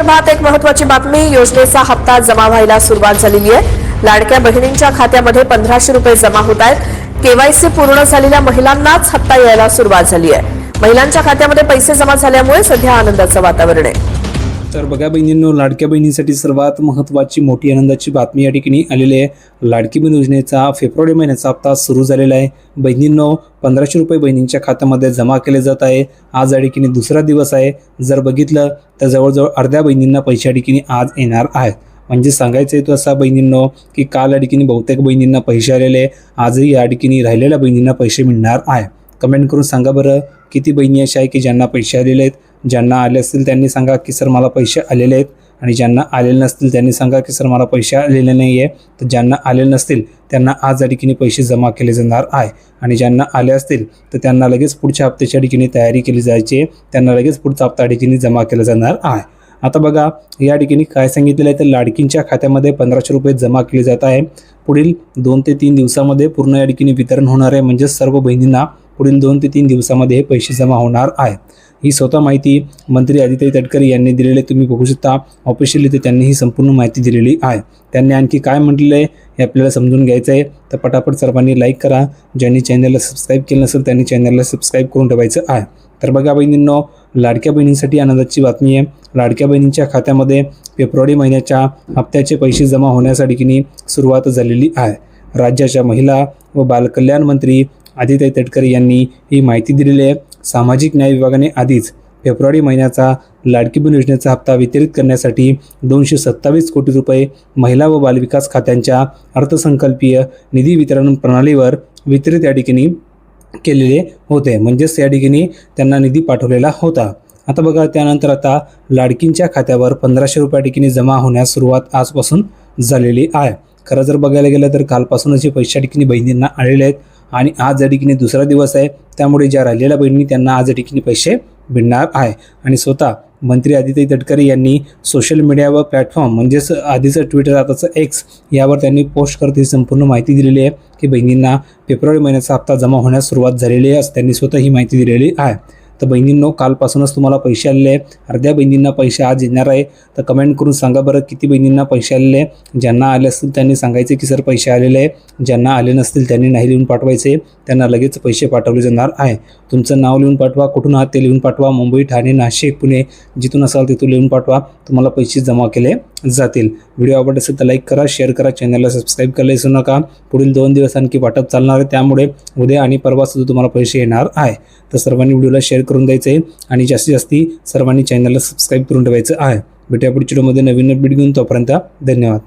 संदर्भात एक महत्त्वाची बातमी. योजनेचा हप्ता जमा व्हायला सुरुवात झालेली आहे. लाडक्या बहिणींच्या खात्यामध्ये 1500 रुपये जमा होत आहेत. केवायसी पूर्ण झालेल्या महिलांनाच हप्ता यायला सुरुवात झाली आहे. महिलांच्या खात्यामध्ये पैसे जमा झाल्यामुळे सध्या आनंदाचं वातावरण आहे. तर बघा बहिणींनो, लाडक्या बहिणींसाठी सर्वात महत्त्वाची मोठी आनंदाची बातमी या ठिकाणी आलेली आहे. लाडकी बहीण योजनेचा फेब्रुवारी महिन्याचा हप्ता सुरू झालेला आहे. बहिणींनो, 1500 रुपये बहिणींच्या खात्यामध्ये जमा केले जात आहे. आज या ठिकाणी दुसरा दिवस आहे. जर बघितलं तर जवळजवळ अर्ध्या बहिणींना पैसे या ठिकाणी आज येणार आहेत. म्हणजे सांगायचं आहे तो असा बहिणींनो की काल या ठिकाणी बहुतेक बहिणींना पैसे आलेले, आजही या ठिकाणी राहिलेल्या बहिणींना पैसे मिळणार आहे. कमेंट करून सांगा बरं, किती बहिणी अशा आहे की ज्यांना पैसे आलेले आहेत. ज्यांना आले असतील त्यांनी सांगा की सर मला पैसे आलेले आहेत, आणि ज्यांना आलेले नसतील त्यांनी सांगा की सर मला पैसे आलेले नाही आहे. तर ज्यांना आलेले नसतील त्यांना आज या ठिकाणी पैसे जमा केले जाणार आहे, आणि ज्यांना आले असतील तर त्यांना लगेच पुढच्या हप्त्याच्या ठिकाणी तयारी केली जायची. त्यांना लगेच पुढचा हप्ता ठिकाणी जमा केला जाणार आहे. आता बघा या ठिकाणी काय सांगितलेलं आहे तर लाडकींच्या खात्यामध्ये 1500 रुपये जमा केले जात आहे. पुढील 2 ते 3 दिवसामध्ये पूर्ण या ठिकाणी वितरण होणार आहे. म्हणजे सर्व बहिणींना पुढील 2 ते 3 दिवसामध्ये हे पैसे जमा होणार आहे. ही स्वतः माहिती मंत्री आदित्य तटकरे यांनी दिलेली तुम्ही बघू शकता. ऑफिशियली ते त्यांनी ही संपूर्ण माहिती दिलेली आहे. त्यांनी आणखी काय म्हटलेलं आहे हे आपल्याला समजून घ्यायचं आहे. तर पटापट सर्वांनी लाईक करा. ज्यांनी चॅनलला सबस्क्राईब केलं नसेल त्यांनी चॅनलला सबस्क्राईब करून ठेवायचं आहे. तर बघा बहिणींनो, लाडक्या बहिणींसाठी आनंदाची बातमी आहे. लाडक्या बहिणींच्या खात्यामध्ये फेब्रुवारी महिन्याच्या हप्त्याचे पैसे जमा होण्यासाठी की सुरुवात झालेली आहे. राज्याच्या महिला व बालकल्याण मंत्री आदित्य तटकरे यांनी ही माहिती दिलेली आहे. सामाजिक न्याय विभागाने आधीच फेब्रुवारी महिन्याचा लाडकी बहीण योजनेचा हप्ता वितरित करण्यासाठी 227 कोटी रुपये महिला व बालविकास खात्यांच्या अर्थसंकल्पीय निधी वितरण प्रणालीवर वितरित या ठिकाणी केलेले होते. म्हणजेच या ठिकाणी त्यांना निधी पाठवलेला होता. आता बघा त्यानंतर आता लाडकींच्या खात्यावर 1500 रुपये ठिकाणी जमा होण्यास सुरुवात आजपासून झालेली आहे. खरं जर बघायला गेलं तर कालपासूनच हे पैसे ठिकाणी बहिणींना आलेले आहेत, आणि आज या ठिकाणी दुसरा दिवस आहे. त्यामुळे ज्या राहिलेल्या बहिणी त्यांना आज या ठिकाणी पैसे मिळणार आहे. आणि स्वतः मंत्री आदित्य तटकरे यांनी सोशल मीडिया व प्लॅटफॉर्म म्हणजेच आधीचं ट्विटर आताचं एक्स यावर त्यांनी पोस्ट करत ही संपूर्ण माहिती दिलेली आहे की बहिणींना फेब्रुवारी महिन्याचा हप्ता जमा होण्यास सुरुवात झालेली आहे. त्यांनी स्वतः ही माहिती दिलेली आहे. तर बहिणींनो, कालपासूनच तुम्हाला पैसे आलेले आहे. अर्ध्या बहिणींना पैसे आज येणार आहे. तर कमेंट करून सांगा बरं किती बहिणींना पैसे आलेले. ज्यांना आले असतील त्यांनी सांगायचे की सर पैसे आलेले आहे. ज्यांना आले नसतील त्यांनी नाही लिहून पाठवायचे. त्यांना लगेच पैसे पाठवले जाणार आहे. तुमचं नाव लिहून पाठवा, कुठून आहात ते लिहून पाठवा. मुंबई, ठाणे, नाशिक, पुणे जिथून असाल तिथून लिहून पाठवा. तुम्हाला पैसे जमा केले जातील. व्हिडिओ आवडत असेल तर लाईक करा, शेअर करा, चॅनलला सबस्क्राईब करायला विसरू नका. पुढील 2 दिवस आणखी वाटप चालणार आहे, त्यामुळे उद्या आणि परवा सुद्धा तुम्हाला पैसे येणार आहे. तर सर्वांनी व्हिडिओला शेअर करून द्यायचं आहे, आणि जास्तीत जास्त सर्वांनी चॅनलला सबस्क्राईब करून ठेवायचं आहे. भेटूया पुढच्या व्हिडिओमध्ये नवीन अपडेट घेऊन. तोपर्यंत धन्यवाद.